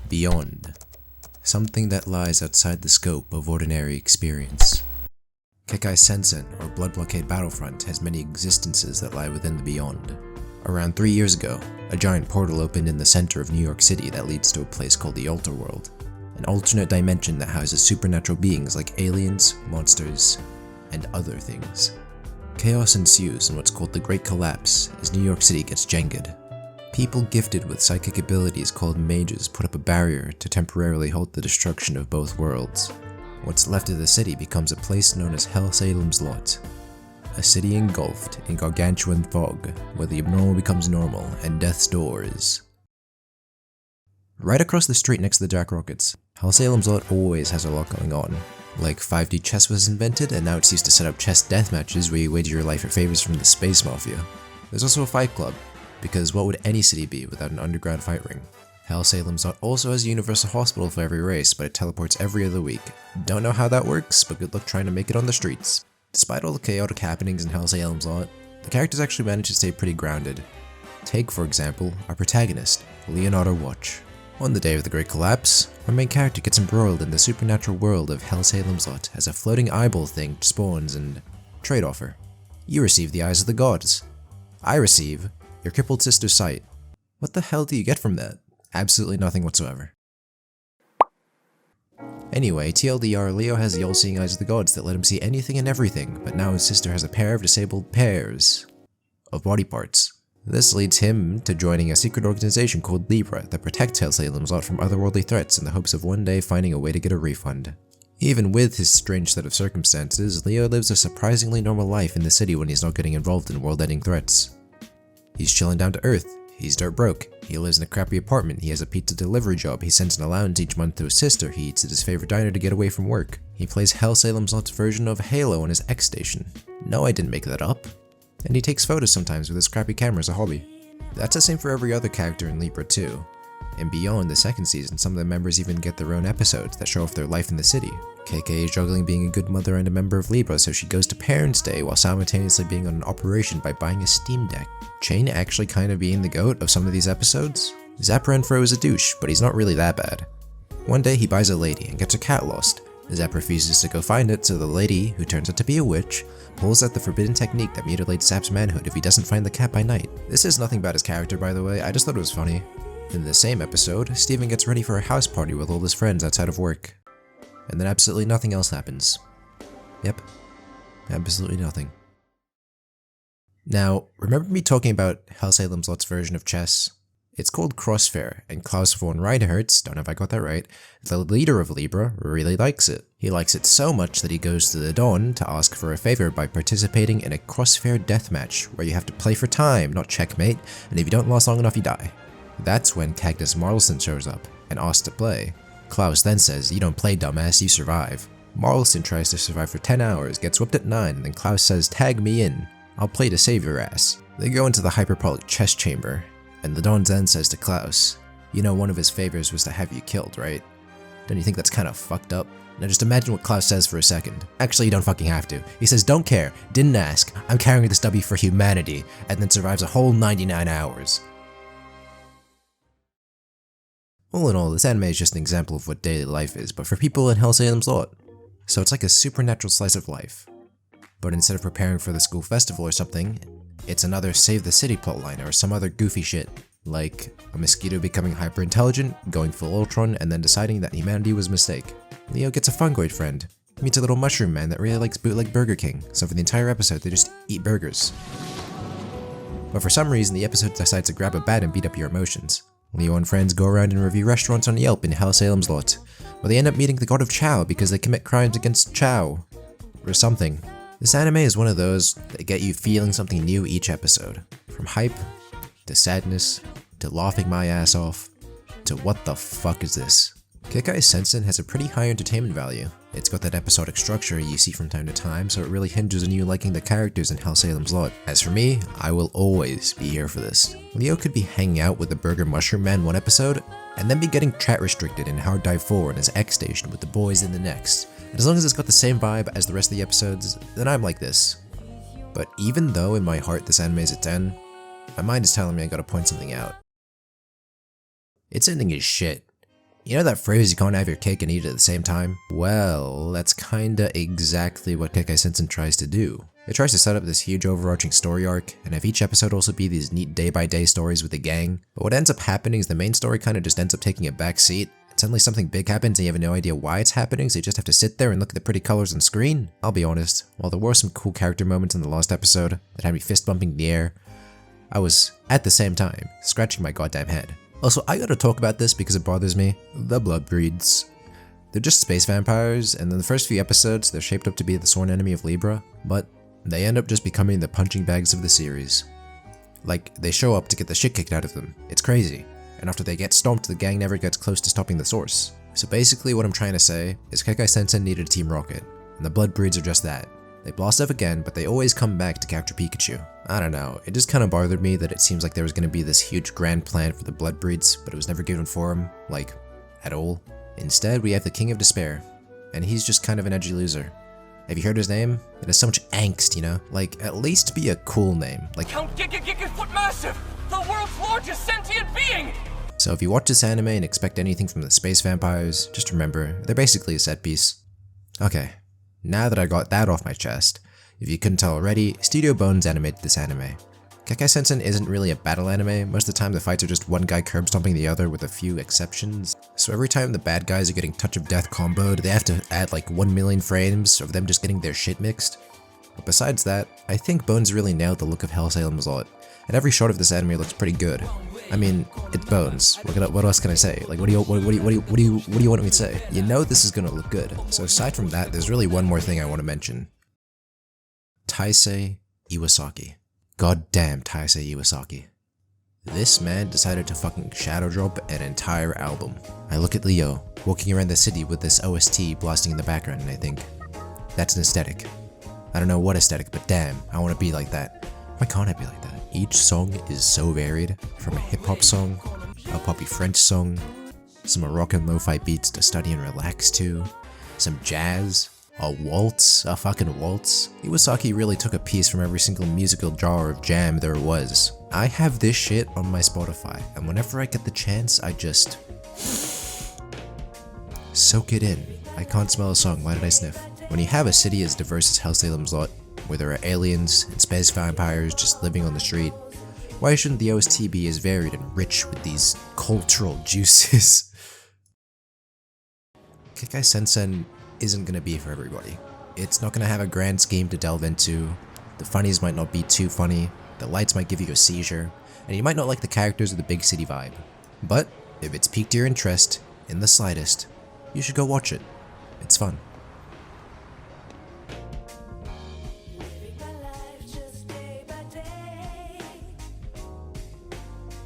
Beyond. Something that lies outside the scope of ordinary experience. Kekai Sensen, or Blood Blockade Battlefront, has many existences that lie within the beyond. Around 3 years ago, a giant portal opened in the center of New York City that leads to a place called the Alter World, an alternate dimension that houses supernatural beings like aliens, monsters, and other things. Chaos ensues in what's called the Great Collapse as New York City gets Jenga'd. People gifted with psychic abilities called mages put up a barrier to temporarily halt the destruction of both worlds. What's left of the city becomes a place known as Hell Salem's Lot, a city engulfed in gargantuan fog where the abnormal becomes normal and death's door is. Right across the street next to the Jack Rockets, Hell Salem's Lot always has a lot going on. Like 5D chess was invented and now it's used to set up chess death matches where you wager your life or favors from the Space Mafia. There's also a fight club, because what would any city be without an underground fight ring? Hell Salem's Lot also has a universal hospital for every race, but it teleports every other week. Don't know how that works, but good luck trying to make it on the streets. Despite all the chaotic happenings in Hell Salem's Lot, the characters actually manage to stay pretty grounded. Take, for example, our protagonist, Leonardo Watch. On the day of the Great Collapse, our main character gets embroiled in the supernatural world of Hell Salem's Lot as a floating eyeball thing spawns and trade offer. You receive the eyes of the gods. I receive your crippled sister's sight. What the hell do you get from that? Absolutely nothing whatsoever. Anyway, TLDR, Leo has the all-seeing eyes of the gods that let him see anything and everything, but now his sister has a pair of disabled pairs of body parts. This leads him to joining a secret organization called Libra that protects Hell Salem's Lot from otherworldly threats in the hopes of one day finding a way to get a refund. Even with his strange set of circumstances, Leo lives a surprisingly normal life in the city when he's not getting involved in world-ending threats. He's chilling down to earth, he's dirt broke, he lives in a crappy apartment, he has a pizza delivery job, he sends an allowance each month to his sister, he eats at his favorite diner to get away from work. He plays Hell Salem's Lot's version of Halo on his X station. No, I didn't make that up. And he takes photos sometimes with his crappy camera as a hobby. That's the same for every other character in Libra too. And beyond the second season, some of the members even get their own episodes that show off their life in the city. KK is juggling being a good mother and a member of Libra, so she goes to Parents' Day while simultaneously being on an operation by buying a Steam Deck. Chain actually kind of being the goat of some of these episodes. Zaprenfro is a douche, but he's not really that bad. One day he buys a lady and gets her cat lost. Zap refuses to go find it, so the lady, who turns out to be a witch, pulls out the forbidden technique that mutilates Zap's manhood if he doesn't find the cat by night. This is nothing about his character, by the way, I just thought it was funny. In the same episode, Steven gets ready for a house party with all his friends outside of work. And then absolutely nothing else happens. Yep, absolutely nothing. Now, remember me talking about Hell Salem's Lot's version of chess? It's called Crossfair, and Klaus von Reinhardt, don't know if I got that right, the leader of Libra, really likes it. He likes it so much that he goes to the Dawn to ask for a favor by participating in a Crossfair deathmatch, where you have to play for time, not checkmate, and if you don't last long enough, you die. That's when Cagnes Marlson shows up, and asks to play. Klaus then says, "You don't play, dumbass, you survive." Marlson tries to survive for 10 hours, gets whipped at 9, and then Klaus says, "Tag me in. I'll play to save your ass." They go into the hyperbolic chess chamber, and the Don then says to Klaus, "You know one of his favors was to have you killed, right? Don't you think that's kind of fucked up?" Now just imagine what Klaus says for a second. Actually, you don't fucking have to. He says, "Don't care, didn't ask, I'm carrying this W for humanity," and then survives a whole 99 hours. All in all, this anime is just an example of what daily life is, but for people in Hell Salem's Lot. So it's like a supernatural slice of life. But instead of preparing for the school festival or something, it's another Save the City plotline or some other goofy shit, like a mosquito becoming hyper-intelligent, going full Ultron, and then deciding that humanity was a mistake. Leo gets a fungoid friend, meets a little mushroom man that really likes bootleg Burger King, so for the entire episode they just eat burgers. But for some reason the episode decides to grab a bat and beat up your emotions. Leo and friends go around and review restaurants on Yelp in Hell Salem's Lot, where they end up meeting the god of Chow because they commit crimes against Chow. Or something. This anime is one of those that get you feeling something new each episode. From hype, to sadness, to laughing my ass off, to what the fuck is this? Kekai Sensen has a pretty high entertainment value. It's got that episodic structure you see from time to time, so it really hinges on you liking the characters in Hell Salem's Lot. As for me, I will always be here for this. Leo could be hanging out with the Burger Mushroom Man one episode, and then be getting chat restricted in Hard Dive 4 on his X station with the boys in the next. And as long as it's got the same vibe as the rest of the episodes, then I'm like this. But even though in my heart this anime is a 10, my mind is telling me I gotta point something out. Its ending is shit. You know that phrase, you can't have your cake and eat it at the same time? Well, that's kinda exactly what Kekai Sensen tries to do. It tries to set up this huge overarching story arc, and have each episode also be these neat day-by-day stories with the gang, but what ends up happening is the main story kinda just ends up taking a back seat. Suddenly something big happens and you have no idea why it's happening, so you just have to sit there and look at the pretty colors on screen. I'll be honest, while there were some cool character moments in the last episode that had me fist bumping in the air, I was, at the same time, scratching my goddamn head. Also, I gotta talk about this because it bothers me. The Bloodbreeds. They're just space vampires, and in the first few episodes, they're shaped up to be the sworn enemy of Libra, but they end up just becoming the punching bags of the series. Like, they show up to get the shit kicked out of them. It's crazy. And after they get stomped, the gang never gets close to stopping the source. So basically what I'm trying to say is Kekai Sensen needed a Team Rocket, and the Bloodbreeds are just that. They blast off again, but they always come back to capture Pikachu. I don't know, it just kinda bothered me that it seems like there was gonna be this huge grand plan for the Bloodbreeds, but it was never given for him, like, at all. Instead, we have the King of Despair, and he's just kind of an edgy loser. Have you heard his name? It has so much angst, you know? Like, at least be a cool name, like Count Giga-Giga-Foot-Massive, the world's largest sentient being! So if you watch this anime and expect anything from the space vampires, just remember, they're basically a set piece. Okay, now that I got that off my chest, if you couldn't tell already, Studio Bones animated this anime. Kekai Sensen isn't really a battle anime, most of the time the fights are just one guy curb stomping the other with a few exceptions. So every time the bad guys are getting Touch of Death comboed, they have to add like 1 million frames of them just getting their shit mixed. But besides that, I think Bones really nailed the look of Hell Salem's Lot, and every shot of this anime looks pretty good. I mean, it's Bones. What else can I say? Like, what do you want me to say? You know this is gonna look good. So aside from that, there's really one more thing I want to mention. Taisei Iwasaki. Goddamn Taisei Iwasaki. This man decided to fucking shadow drop an entire album. I look at Leo, walking around the city with this OST blasting in the background, and I think, that's an aesthetic. I don't know what aesthetic, but damn, I want to be like that. Why can't I be like that? Each song is so varied, from a hip-hop song, a poppy French song, some Moroccan lo-fi beats to study and relax to, some jazz, a waltz, a fucking waltz. Iwasaki really took a piece from every single musical genre of jam there was. I have this shit on my Spotify, and whenever I get the chance, I just soak it in. I can't smell a song, why did I sniff? When you have a city as diverse as Hell Salem's Lot, where there are aliens and space vampires just living on the street, why shouldn't the OST be as varied and rich with these cultural juices? Kekai Sensen isn't gonna be for everybody. It's not gonna have a grand scheme to delve into, the funnies might not be too funny, the lights might give you a seizure, and you might not like the characters or the big city vibe. But if it's piqued your interest, in the slightest, you should go watch it. It's fun.